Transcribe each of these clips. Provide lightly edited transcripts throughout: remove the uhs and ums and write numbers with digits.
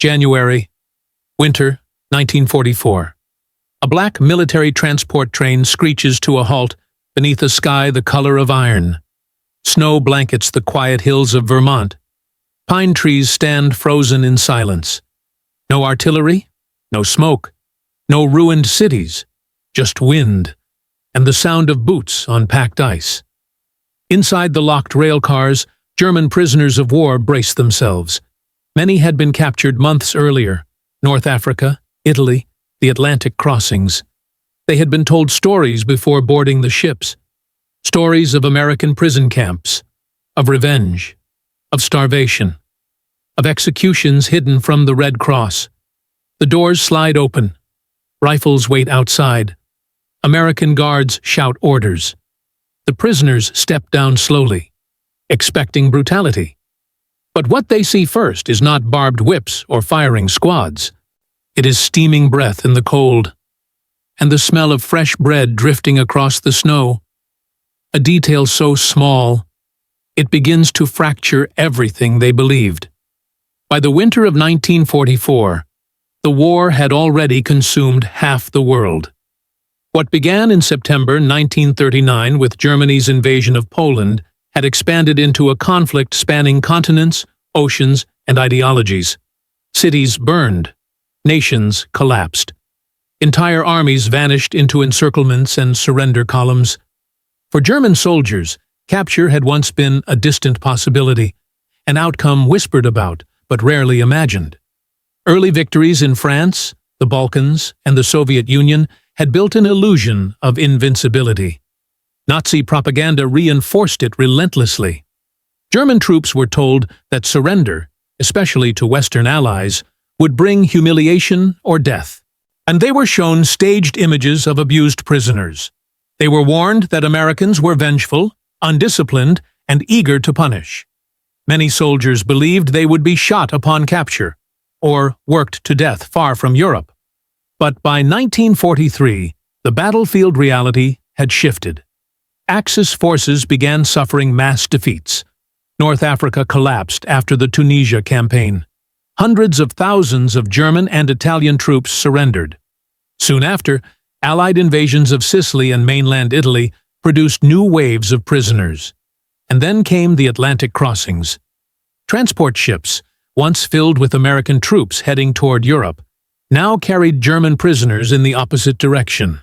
January, winter, 1944. A black military transport train screeches to a halt beneath a sky the color of iron. Snow blankets the quiet hills of Vermont. Pine trees stand frozen in silence. No artillery, no smoke, no ruined cities, just wind and the sound of boots on packed ice. Inside the locked rail cars, German prisoners of war braced themselves. Many had been captured months earlier: North Africa, Italy, the Atlantic crossings. They had been told stories before boarding the ships. Stories of American prison camps, of revenge, of starvation, of executions hidden from the Red Cross. The doors slide open. Rifles wait outside. American guards shout orders. The prisoners step down slowly, expecting brutality. But what they see first is not barbed whips or firing squads. It is steaming breath in the cold, and the smell of fresh bread drifting across the snow. A detail so small, it begins to fracture everything they believed. By the winter of 1944, the war had already consumed half the world. What began in September 1939 with Germany's invasion of Poland had expanded into a conflict spanning continents, oceans, and ideologies. Cities burned. Nations collapsed. Entire armies vanished into encirclements and surrender columns. For German soldiers, capture had once been a distant possibility, an outcome whispered about but rarely imagined. Early victories in France, the Balkans, and the Soviet Union had built an illusion of invincibility. Nazi propaganda reinforced it relentlessly. German troops were told that surrender, especially to Western allies, would bring humiliation or death. And they were shown staged images of abused prisoners. They were warned that Americans were vengeful, undisciplined, and eager to punish. Many soldiers believed they would be shot upon capture, or worked to death far from Europe. But by 1943, the battlefield reality had shifted. Axis forces began suffering mass defeats. North Africa collapsed after the Tunisia campaign. Hundreds of thousands of German and Italian troops surrendered. Soon after, Allied invasions of Sicily and mainland Italy produced new waves of prisoners. And then came the Atlantic crossings. Transport ships, once filled with American troops heading toward Europe, now carried German prisoners in the opposite direction.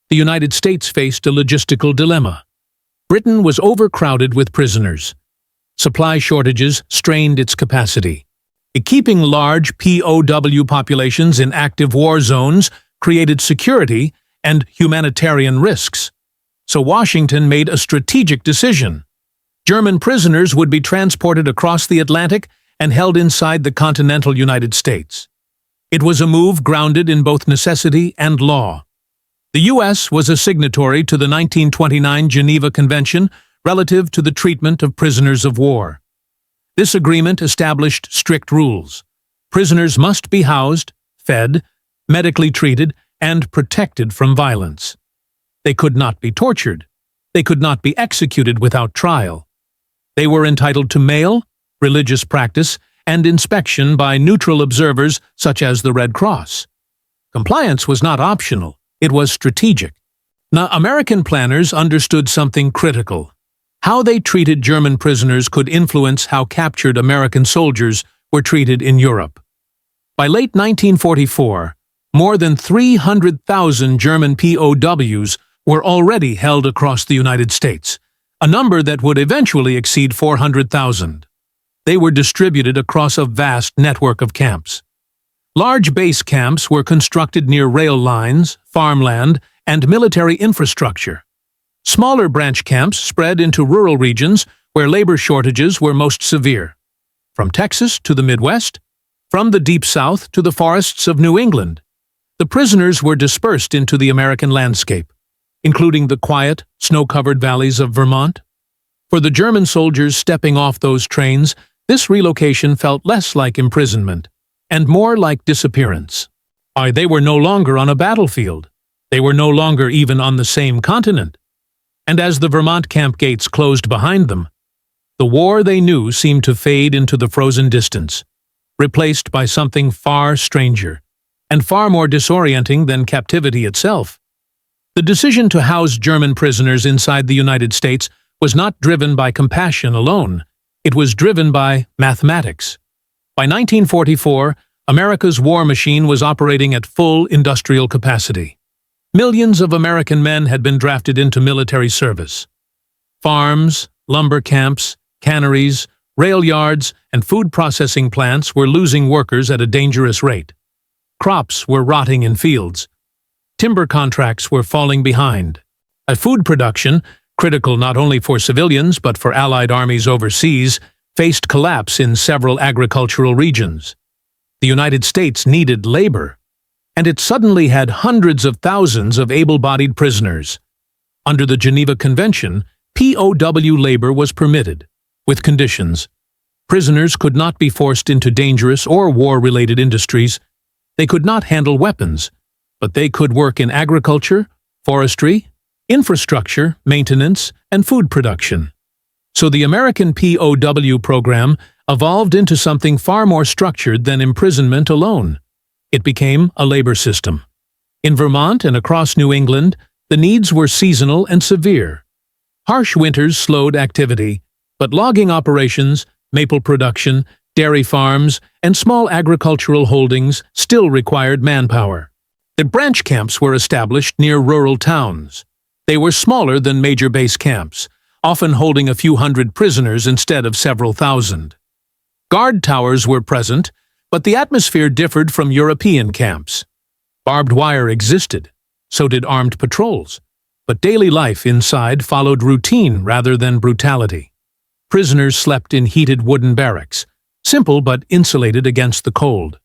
The United States faced a logistical dilemma. Britain was overcrowded with prisoners. Supply shortages strained its capacity. Keeping large POW populations in active war zones created security and humanitarian risks. So Washington made a strategic decision. German prisoners would be transported across the Atlantic and held inside the continental United States. It was a move grounded in both necessity and law. The U.S. was a signatory to the 1929 Geneva Convention relative to the treatment of prisoners of war. This agreement established strict rules. Prisoners must be housed, fed, medically treated, and protected from violence. They could not be tortured. They could not be executed without trial. They were entitled to mail, religious practice, and inspection by neutral observers such as the Red Cross. Compliance was not optional, it was strategic. Now, American planners understood something critical. How they treated German prisoners could influence how captured American soldiers were treated in Europe. By late 1944, more than 300,000 German POWs were already held across the United States, a number that would eventually exceed 400,000. They were distributed across a vast network of camps. Large base camps were constructed near rail lines, farmland, and military infrastructure. Smaller branch camps spread into rural regions where labor shortages were most severe. From Texas to the Midwest, from the Deep South to the forests of New England, the prisoners were dispersed into the American landscape, including the quiet, snow-covered valleys of Vermont. For the German soldiers stepping off those trains, this relocation felt less like imprisonment and more like disappearance. They were no longer on a battlefield. They were no longer even on the same continent. And as the Vermont camp gates closed behind them, the war they knew seemed to fade into the frozen distance, replaced by something far stranger, and far more disorienting than captivity itself. The decision to house German prisoners inside the United States was not driven by compassion alone. It was driven by mathematics. By 1944, America's war machine was operating at full industrial capacity. Millions of American men had been drafted into military service. Farms, lumber camps, canneries, rail yards, and food processing plants were losing workers at a dangerous rate. Crops were rotting in fields. Timber contracts were falling behind. Food production, critical not only for civilians but for Allied armies overseas, faced collapse in several agricultural regions. The United States needed labor, and it suddenly had hundreds of thousands of able-bodied prisoners. Under the Geneva Convention, POW labor was permitted, with conditions. Prisoners could not be forced into dangerous or war-related industries. They could not handle weapons, but they could work in agriculture, forestry, infrastructure, maintenance, and food production. So the American POW program evolved into something far more structured than imprisonment alone. It became a labor system. In Vermont and across New England, the needs were seasonal and severe. Harsh winters slowed activity, but logging operations, maple production, dairy farms, and small agricultural holdings still required manpower. The branch camps were established near rural towns. They were smaller than major base camps, often holding a few hundred prisoners instead of several thousand. Guard towers were present, but the atmosphere differed from European camps. Barbed wire existed, so did armed patrols, but daily life inside followed routine rather than brutality. Prisoners slept in heated wooden barracks, simple but insulated against the cold.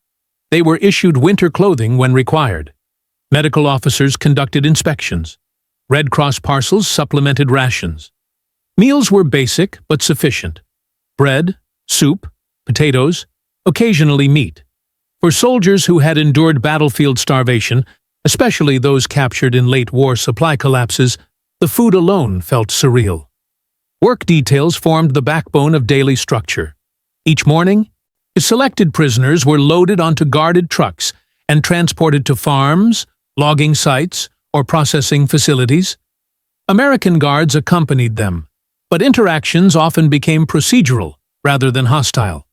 They were issued winter clothing when required. Medical officers conducted inspections. Red Cross parcels supplemented rations. Meals were basic but sufficient. Bread, soup, potatoes, occasionally meat. For soldiers who had endured battlefield starvation, especially those captured in late war supply collapses, the food alone felt surreal. Work details formed the backbone of daily structure. Each morning, selected prisoners were loaded onto guarded trucks and transported to farms, logging sites, or processing facilities. American guards accompanied them, but interactions often became procedural rather than hostile.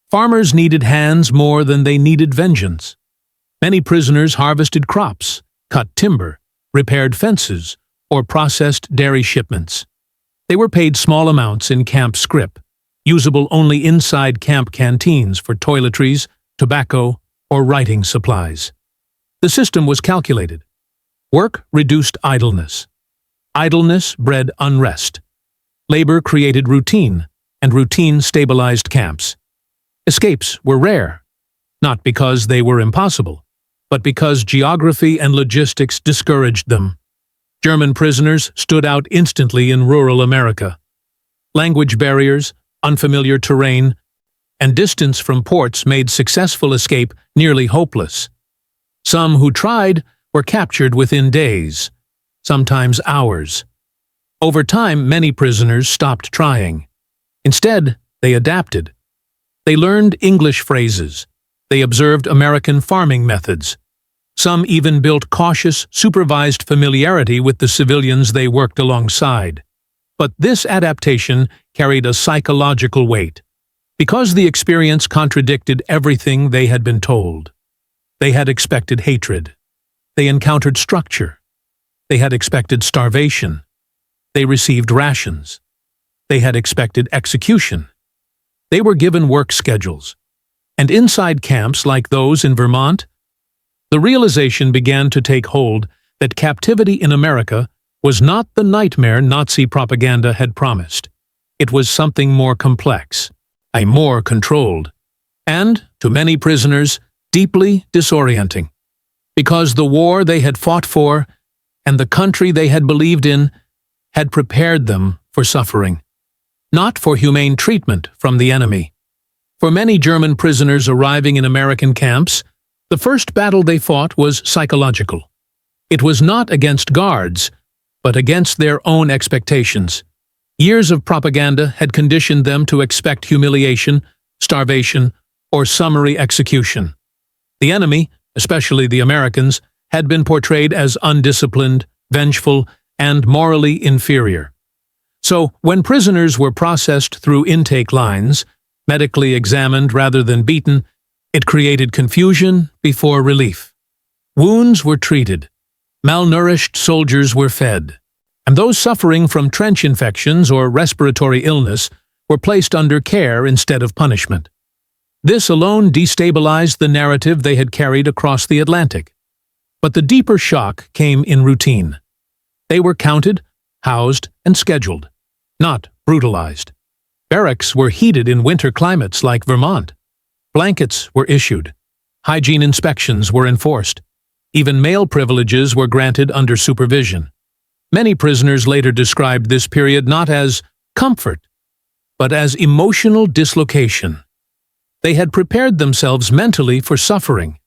Farmers needed hands more than they needed vengeance. Many prisoners harvested crops, cut timber, repaired fences, or processed dairy shipments. They were paid small amounts in camp scrip, usable only inside camp canteens for toiletries, tobacco, or writing supplies. The system was calculated. Work reduced idleness. Idleness bred unrest. Labor created routine, and routine stabilized camps. Escapes were rare, not because they were impossible, but because geography and logistics discouraged them. German prisoners stood out instantly in rural America. Language barriers, unfamiliar terrain, and distance from ports made successful escape nearly hopeless. Some who tried were captured within days, sometimes hours. Over time, many prisoners stopped trying. Instead, they adapted. They learned English phrases. They observed American farming methods. Some even built cautious, supervised familiarity with the civilians they worked alongside. But this adaptation carried a psychological weight, because the experience contradicted everything they had been told. They had expected hatred. They encountered structure. They had expected starvation. They received rations. They had expected execution. They were given work schedules. And inside camps like those in Vermont, the realization began to take hold that captivity in America was not the nightmare Nazi propaganda had promised. It was something more complex, more controlled, and, to many prisoners, deeply disorienting. Because the war they had fought for, and the country they had believed in, had prepared them for suffering, not for humane treatment from the enemy. For many German prisoners arriving in American camps, the first battle they fought was psychological. It was not against guards, but against their own expectations. Years of propaganda had conditioned them to expect humiliation, starvation, or summary execution. The enemy, especially the Americans, had been portrayed as undisciplined, vengeful, and morally inferior. So, when prisoners were processed through intake lines, medically examined rather than beaten, it created confusion before relief. Wounds were treated, malnourished soldiers were fed, and those suffering from trench infections or respiratory illness were placed under care instead of punishment. This alone destabilized the narrative they had carried across the Atlantic. But the deeper shock came in routine. They were counted, housed, and scheduled, not brutalized. Barracks were heated in winter climates like Vermont. Blankets were issued. Hygiene inspections were enforced. Even male privileges were granted under supervision. Many prisoners later described this period not as comfort, but as emotional dislocation. They had prepared themselves mentally for suffering.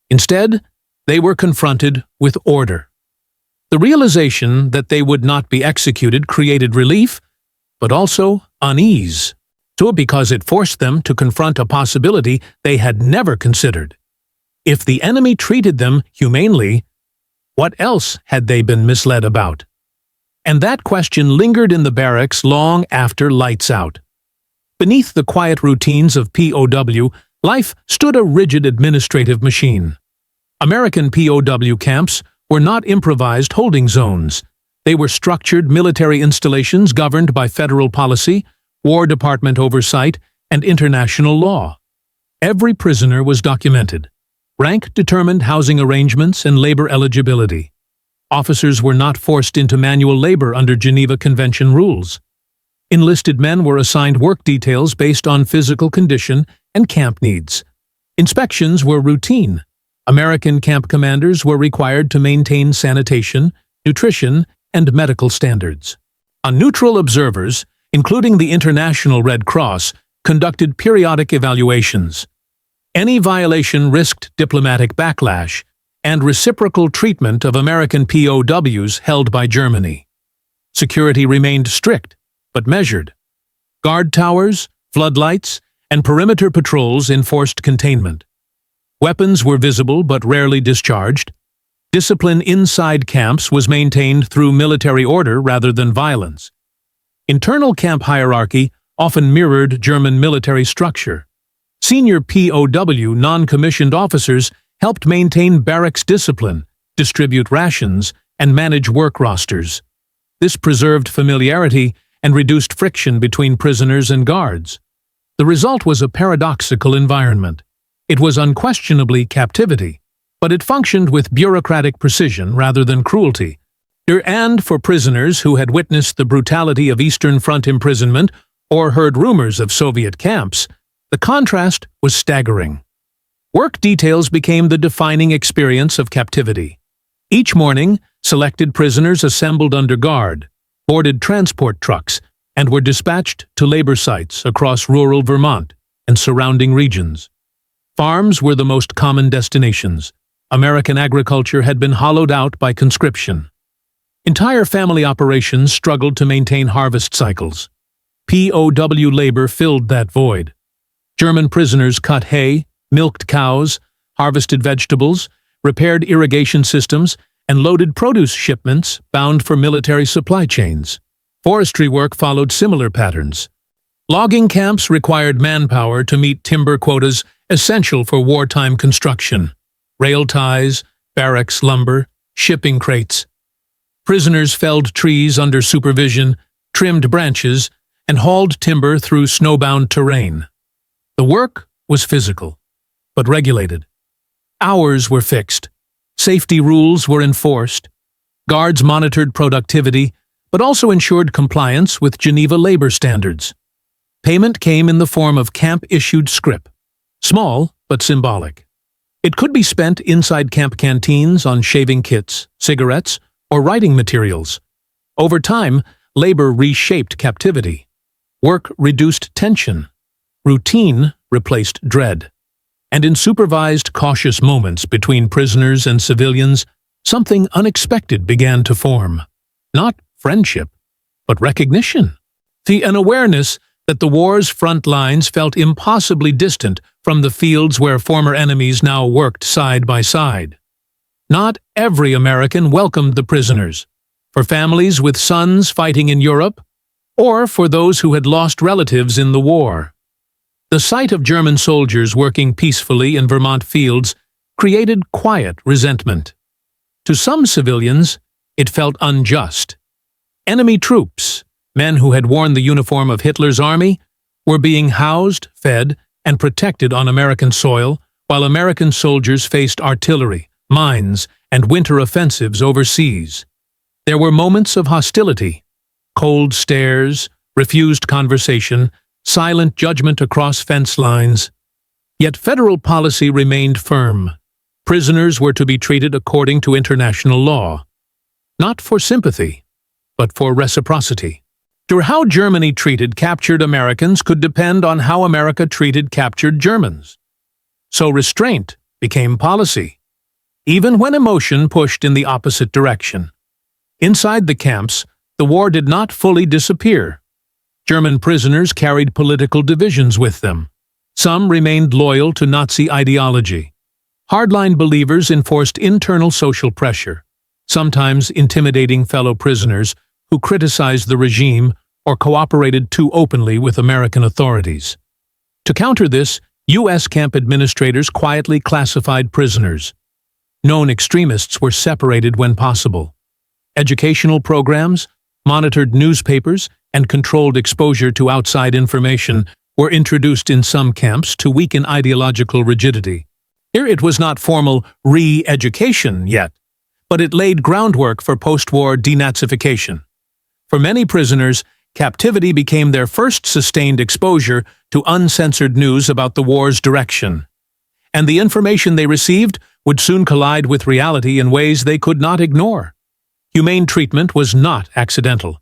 Instead, they were confronted with order. The realization that they would not be executed created relief, but also unease, because it forced them to confront a possibility they had never considered. If the enemy treated them humanely, what else had they been misled about? And that question lingered in the barracks long after lights out. Beneath the quiet routines of POW, life stood a rigid administrative machine. American POW camps were not improvised holding zones. They were structured military installations governed by federal policy, War Department oversight, and international law. Every prisoner was documented. Rank determined housing arrangements and labor eligibility. Officers were not forced into manual labor under Geneva Convention rules. Enlisted men were assigned work details based on physical condition and camp needs. Inspections were routine. American camp commanders were required to maintain sanitation, nutrition, and medical standards. Neutral observers, including the International Red Cross, conducted periodic evaluations. Any violation risked diplomatic backlash and reciprocal treatment of American POWs held by Germany. Security remained strict, but measured. Guard towers, floodlights, and perimeter patrols enforced containment. Weapons were visible but rarely discharged. Discipline inside camps was maintained through military order rather than violence. Internal camp hierarchy often mirrored German military structure. Senior POW non-commissioned officers helped maintain barracks discipline, distribute rations, and manage work rosters. This preserved familiarity and reduced friction between prisoners and guards. The result was a paradoxical environment. It was unquestionably captivity, but it functioned with bureaucratic precision rather than cruelty. And for prisoners who had witnessed the brutality of Eastern Front imprisonment or heard rumors of Soviet camps, the contrast was staggering. Work details became the defining experience of captivity. Each morning, selected prisoners assembled under guard, boarded transport trucks, and were dispatched to labor sites across rural Vermont and surrounding regions. Farms were the most common destinations. American agriculture had been hollowed out by conscription. Entire family operations struggled to maintain harvest cycles. POW labor filled that void. German prisoners cut hay, milked cows, harvested vegetables, repaired irrigation systems, and loaded produce shipments bound for military supply chains. Forestry work followed similar patterns. Logging camps required manpower to meet timber quotas essential for wartime construction. Rail ties, barracks lumber, shipping crates. Prisoners felled trees under supervision, trimmed branches, and hauled timber through snowbound terrain. The work was physical, but regulated. Hours were fixed. Safety rules were enforced. Guards monitored productivity, but also ensured compliance with Geneva labor standards. Payment came in the form of camp-issued scrip, small but symbolic. It could be spent inside camp canteens on shaving kits, cigarettes, or writing materials. Over time, labor reshaped captivity. Work reduced tension. Routine replaced dread. And in supervised, cautious moments between prisoners and civilians, something unexpected began to form. Not friendship, but recognition. An awareness that the war's front lines felt impossibly distant from the fields where former enemies now worked side by side. Not every American welcomed the prisoners. For families with sons fighting in Europe, or for those who had lost relatives in the war. The sight of German soldiers working peacefully in Vermont fields created quiet resentment. To some civilians, it felt unjust. Enemy troops, men who had worn the uniform of Hitler's army, were being housed, fed, and protected on American soil, while American soldiers faced artillery, mines, and winter offensives overseas. There were moments of hostility, cold stares, refused conversation, silent judgment across fence lines. Yet federal policy remained firm. Prisoners were to be treated according to international law, not for sympathy, but for reciprocity. How Germany treated captured Americans could depend on how America treated captured Germans. So restraint became policy, even when emotion pushed in the opposite direction. Inside the camps, the war did not fully disappear. German prisoners carried political divisions with them. Some remained loyal to Nazi ideology. Hardline believers enforced internal social pressure, sometimes intimidating fellow prisoners who criticized the regime or cooperated too openly with American authorities. To counter this, U.S. camp administrators quietly classified prisoners. Known extremists were separated when possible. Educational programs, monitored newspapers, and controlled exposure to outside information were introduced in some camps to weaken ideological rigidity. Here it was not formal re-education yet, but it laid groundwork for post-war denazification. For many prisoners, captivity became their first sustained exposure to uncensored news about the war's direction. And the information they received would soon collide with reality in ways they could not ignore. Humane treatment was not accidental.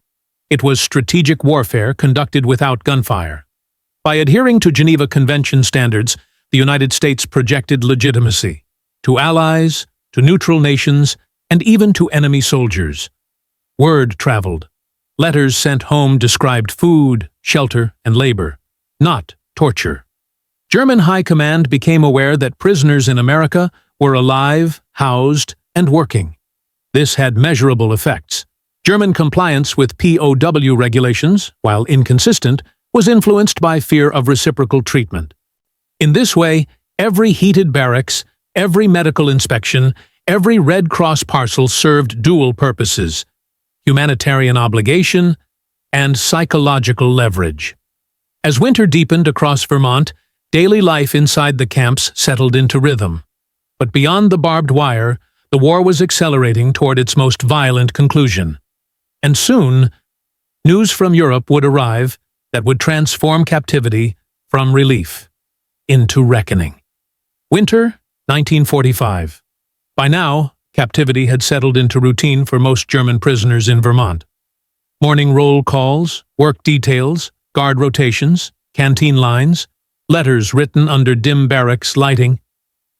It was strategic warfare conducted without gunfire. By adhering to Geneva Convention standards, the United States projected legitimacy to allies, to neutral nations, and even to enemy soldiers. Word traveled. Letters sent home described food, shelter, and labor, not torture. German High Command became aware that prisoners in America were alive, housed, and working. This had measurable effects. German compliance with POW regulations, while inconsistent, was influenced by fear of reciprocal treatment. In this way, every heated barracks, every medical inspection, every Red Cross parcel served dual purposes: humanitarian obligation and psychological leverage. As winter deepened across Vermont, daily life inside the camps settled into rhythm. But beyond the barbed wire, the war was accelerating toward its most violent conclusion. And soon, news from Europe would arrive that would transform captivity from relief into reckoning. Winter 1945. By now, captivity had settled into routine for most German prisoners in Vermont. Morning roll calls, work details, guard rotations, canteen lines, letters written under dim barracks lighting.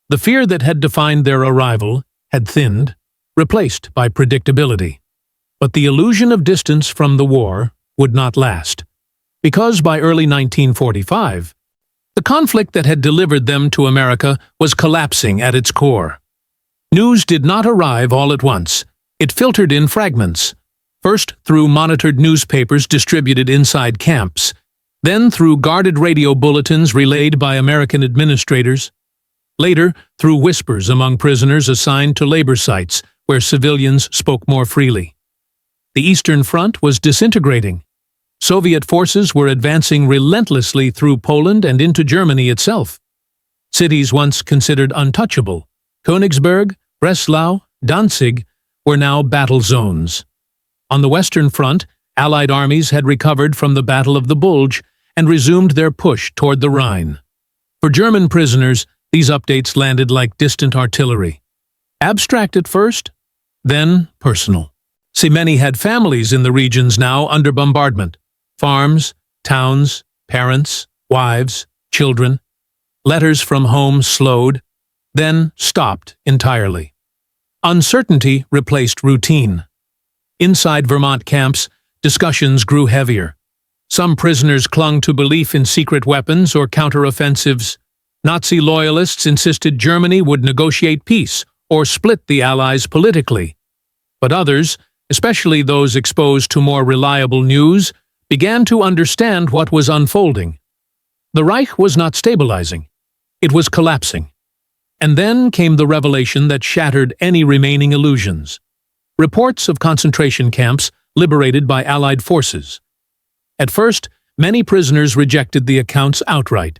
The fear that had defined their arrival had thinned, replaced by predictability. But the illusion of distance from the war would not last, because by early 1945, the conflict that had delivered them to America was collapsing at its core. News did not arrive all at once. It filtered in fragments, first through monitored newspapers distributed inside camps, then through guarded radio bulletins relayed by American administrators, later through whispers among prisoners assigned to labor sites where civilians spoke more freely. The Eastern Front was disintegrating. Soviet forces were advancing relentlessly through Poland and into Germany itself. Cities once considered untouchable, Königsberg, Breslau, Danzig, were now battle zones. On the Western Front, Allied armies had recovered from the Battle of the Bulge and resumed their push toward the Rhine. For German prisoners, these updates landed like distant artillery. Abstract at first, then personal. See, many had families in the regions now under bombardment. Farms, towns, parents, wives, children. Letters from home slowed, then stopped entirely. Uncertainty replaced routine. Inside Vermont camps, discussions grew heavier. Some prisoners clung to belief in secret weapons or counteroffensives. Nazi loyalists insisted Germany would negotiate peace or split the Allies politically. But others, especially those exposed to more reliable news, began to understand what was unfolding. The Reich was not stabilizing. It was collapsing. And then came the revelation that shattered any remaining illusions. Reports of concentration camps liberated by Allied forces. At first, many prisoners rejected the accounts outright.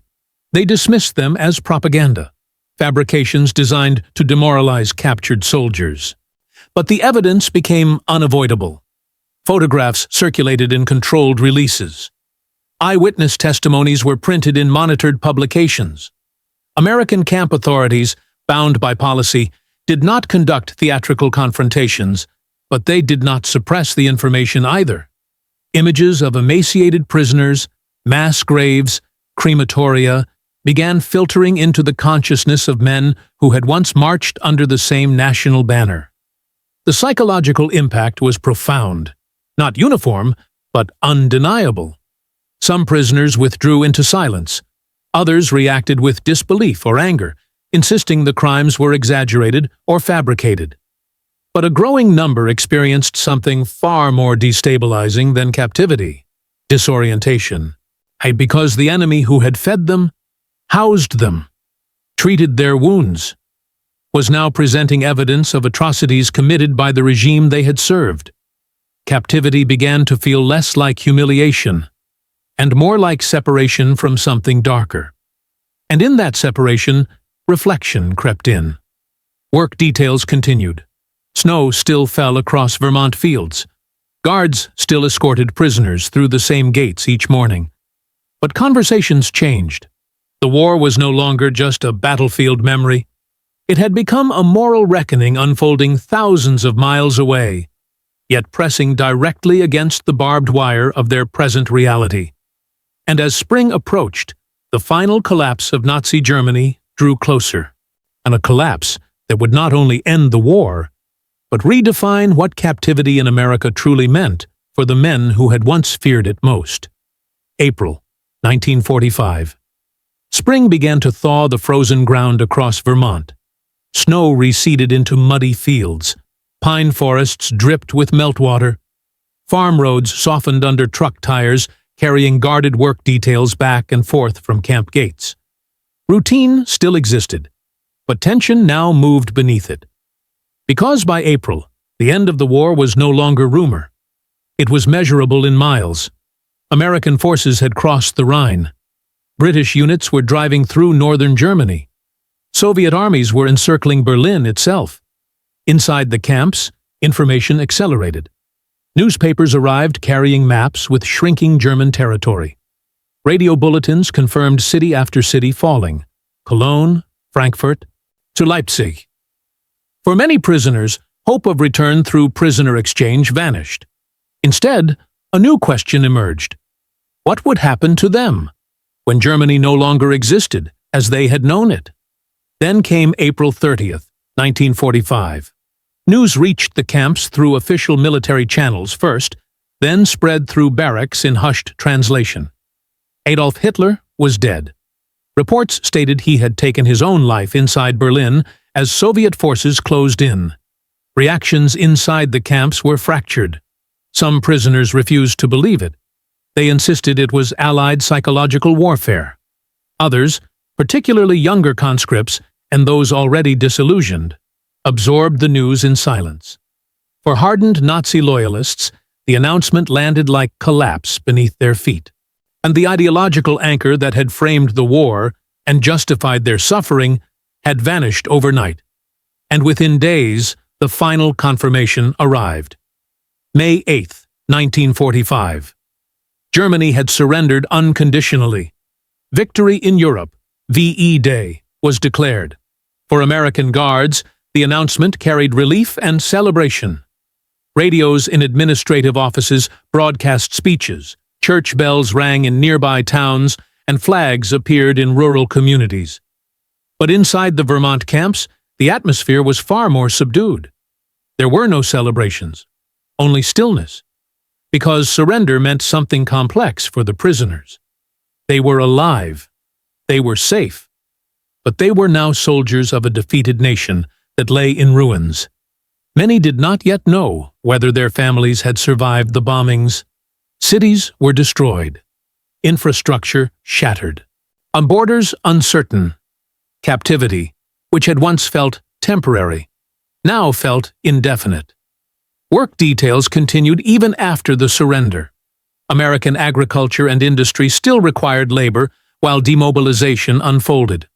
They dismissed them as propaganda, fabrications designed to demoralize captured soldiers. But the evidence became unavoidable. Photographs circulated in controlled releases. Eyewitness testimonies were printed in monitored publications. American camp authorities, bound by policy, did not conduct theatrical confrontations, but they did not suppress the information either. Images of emaciated prisoners, mass graves, crematoria, began filtering into the consciousness of men who had once marched under the same national banner. The psychological impact was profound, not uniform, but undeniable. Some prisoners withdrew into silence. Others reacted with disbelief or anger, insisting the crimes were exaggerated or fabricated. But a growing number experienced something far more destabilizing than captivity: disorientation. Because the enemy who had fed them, housed them, treated their wounds, was now presenting evidence of atrocities committed by the regime they had served. Captivity began to feel less like humiliation, and more like separation from something darker. And in that separation, reflection crept in. Work details continued. Snow still fell across Vermont fields. Guards still escorted prisoners through the same gates each morning. But conversations changed. The war was no longer just a battlefield memory. It had become a moral reckoning unfolding thousands of miles away, yet pressing directly against the barbed wire of their present reality. And as spring approached, the final collapse of Nazi Germany drew closer, and a collapse that would not only end the war, but redefine what captivity in America truly meant for the men who had once feared it most. April 1945. Spring began to thaw the frozen ground across Vermont. Snow receded into muddy fields. Pine forests dripped with meltwater. Farm roads softened under truck tires, carrying guarded work details back and forth from camp gates. Routine still existed, but tension now moved beneath it. Because by April, the end of the war was no longer rumor. It was measurable in miles. American forces had crossed the Rhine. British units were driving through northern Germany. Soviet armies were encircling Berlin itself. Inside the camps, information accelerated. Newspapers arrived carrying maps with shrinking German territory. Radio bulletins confirmed city after city falling: Cologne, Frankfurt, to Leipzig. For many prisoners, hope of return through prisoner exchange vanished. Instead, a new question emerged. What would happen to them when Germany no longer existed as they had known it? Then came April 30th, 1945. News reached the camps through official military channels first, then spread through barracks in hushed translation. Adolf Hitler was dead. Reports stated he had taken his own life inside Berlin as Soviet forces closed in. Reactions inside the camps were fractured. Some prisoners refused to believe it. They insisted it was Allied psychological warfare. Others, particularly younger conscripts and those already disillusioned, absorbed the news in silence. For hardened Nazi loyalists, the announcement landed like collapse beneath their feet, and the ideological anchor that had framed the war and justified their suffering had vanished overnight. And within days, the final confirmation arrived. May 8th, 1945. Germany had surrendered unconditionally. Victory in Europe, VE Day, was declared. For American guards, the announcement carried relief and celebration. Radios in administrative offices broadcast speeches, church bells rang in nearby towns, and flags appeared in rural communities. But inside the Vermont camps, the atmosphere was far more subdued. There were no celebrations, only stillness, because surrender meant something complex for the prisoners. They were alive. They were safe. but they were now soldiers of a defeated nation that lay in ruins. Many did not yet know whether their families had survived the bombings. Cities were destroyed. Infrastructure shattered. On borders uncertain. Captivity, which had once felt temporary, now felt indefinite. Work details continued even after the surrender. American agriculture and industry still required labor while demobilization unfolded.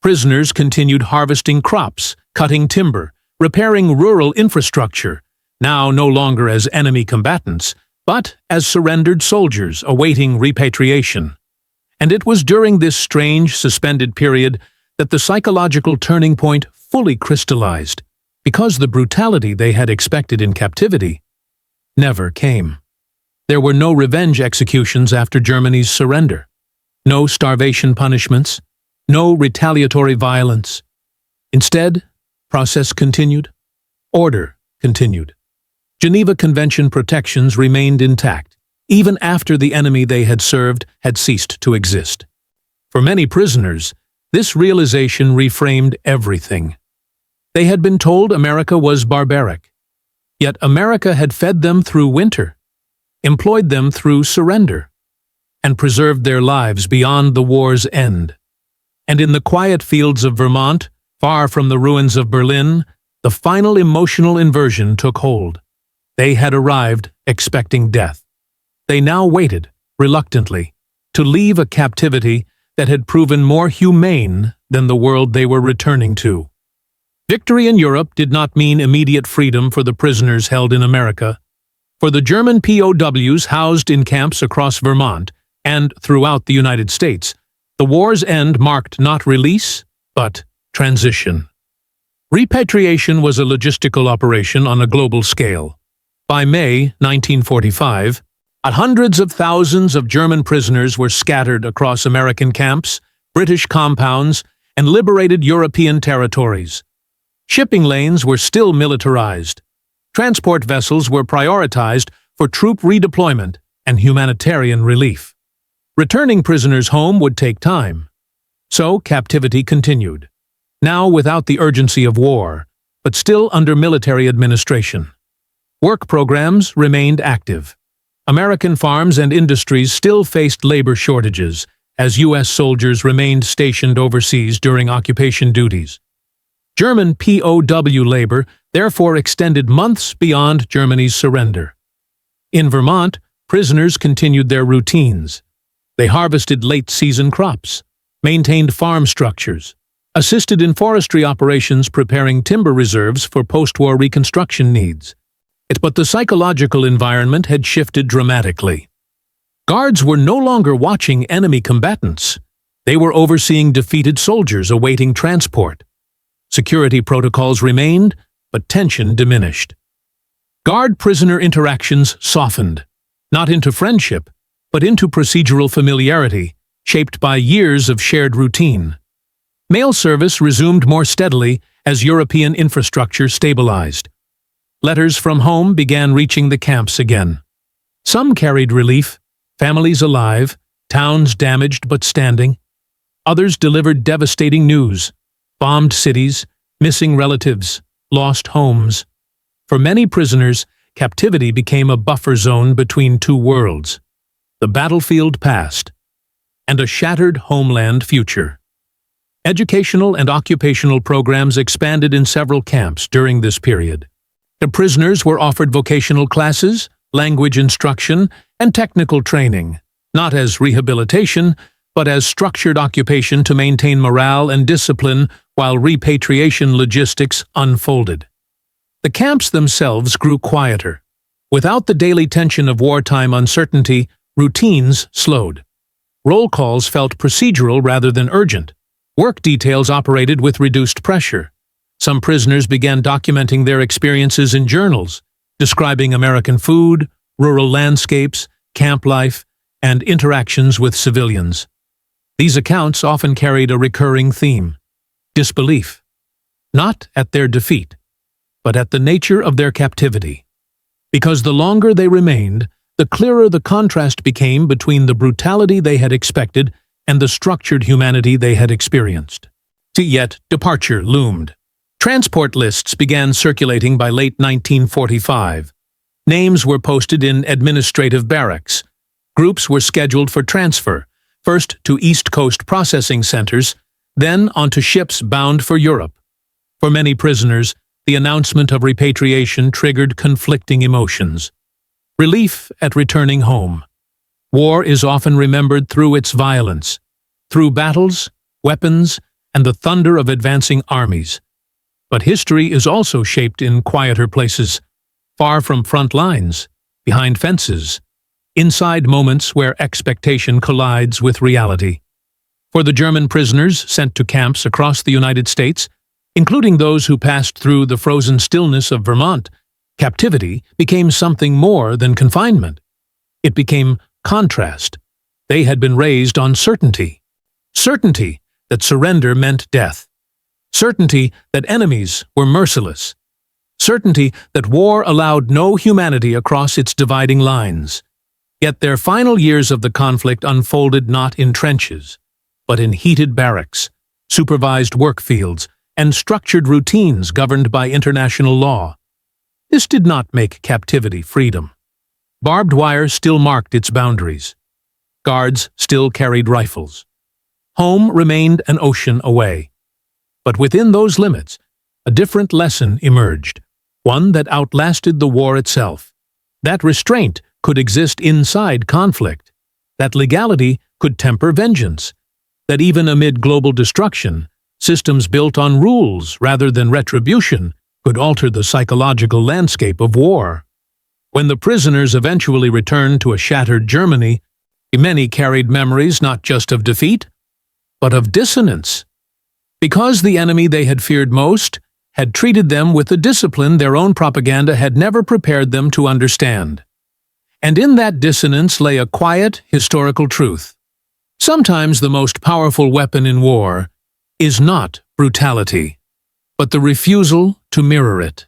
Prisoners continued harvesting crops, cutting timber, repairing rural infrastructure, now no longer as enemy combatants, but as surrendered soldiers awaiting repatriation. And it was during this strange, suspended period that the psychological turning point fully crystallized, because the brutality they had expected in captivity never came. There were no revenge executions after Germany's surrender, no starvation punishments, no retaliatory violence. Instead, process continued, order continued. Geneva Convention protections remained intact, even after the enemy they had served had ceased to exist. For many prisoners, this realization reframed everything. They had been told America was barbaric, yet America had fed them through winter, employed them through surrender, and preserved their lives beyond the war's end. And in the quiet fields of Vermont, far from the ruins of Berlin, the final emotional inversion took hold. They had arrived expecting death. They now waited, reluctantly, to leave a captivity that had proven more humane than the world they were returning to. Victory in Europe did not mean immediate freedom for the prisoners held in America. For the German POWs housed in camps across Vermont and throughout the United States, the war's end marked not release, but transition. Repatriation was a logistical operation on a global scale. By May 1945, hundreds of thousands of German prisoners were scattered across American camps, British compounds, and liberated European territories. Shipping lanes were still militarized. Transport vessels were prioritized for troop redeployment and humanitarian relief. Returning prisoners home would take time. So captivity continued, now without the urgency of war, but still under military administration. Work programs remained active. American farms and industries still faced labor shortages as U.S. soldiers remained stationed overseas during occupation duties. German POW labor therefore extended months beyond Germany's surrender. In Vermont, prisoners continued their routines. They harvested late-season crops, maintained farm structures, assisted in forestry operations preparing timber reserves for post-war reconstruction needs. But the psychological environment had shifted dramatically. Guards were no longer watching enemy combatants. They were overseeing defeated soldiers awaiting transport. Security protocols remained, but tension diminished. Guard-prisoner interactions softened, not into friendship, but into procedural familiarity, shaped by years of shared routine. Mail service resumed more steadily as European infrastructure stabilized. Letters from home began reaching the camps again. Some carried relief, families alive, towns damaged but standing. Others delivered devastating news, bombed cities, missing relatives, lost homes. For many prisoners, captivity became a buffer zone between two worlds, the battlefield past and a shattered homeland future. Educational and occupational programs expanded in several camps during this period. The prisoners were offered vocational classes, language instruction, and technical training, not as rehabilitation, but as structured occupation to maintain morale and discipline while repatriation logistics unfolded. The camps themselves grew quieter. Without the daily tension of wartime uncertainty, routines slowed. Roll calls felt procedural rather than urgent. Work details operated with reduced pressure. Some prisoners began documenting their experiences in journals, describing American food, rural landscapes, camp life, and interactions with civilians. These accounts often carried a recurring theme: disbelief, not at their defeat, but at the nature of their captivity. Because the longer they remained, the clearer the contrast became between the brutality they had expected and the structured humanity they had experienced. Yet departure loomed. Transport lists began circulating by late 1945. Names were posted in administrative barracks. Groups were scheduled for transfer, first to East Coast processing centers, then onto ships bound for Europe. For many prisoners, the announcement of repatriation triggered conflicting emotions. Relief at returning home. War is often remembered through its violence, through battles, weapons, and the thunder of advancing armies. But history is also shaped in quieter places, far from front lines, behind fences, inside moments where expectation collides with reality. For the German prisoners sent to camps across the United States, including those who passed through the frozen stillness of Vermont, captivity became something more than confinement. It became contrast. They had been raised on certainty. Certainty that surrender meant death. Certainty that enemies were merciless. Certainty that war allowed no humanity across its dividing lines. Yet their final years of the conflict unfolded not in trenches, but in heated barracks, supervised work fields, and structured routines governed by international law. This did not make captivity freedom. Barbed wire still marked its boundaries. Guards still carried rifles. Home remained an ocean away. But within those limits, a different lesson emerged, one that outlasted the war itself. That restraint could exist inside conflict, that legality could temper vengeance, that even amid global destruction, systems built on rules rather than retribution could alter the psychological landscape of war. When the prisoners eventually returned to a shattered Germany, many carried memories not just of defeat, but of dissonance. Because the enemy they had feared most had treated them with a discipline their own propaganda had never prepared them to understand. And in that dissonance lay a quiet, historical truth. Sometimes the most powerful weapon in war is not brutality, but the refusal to mirror it.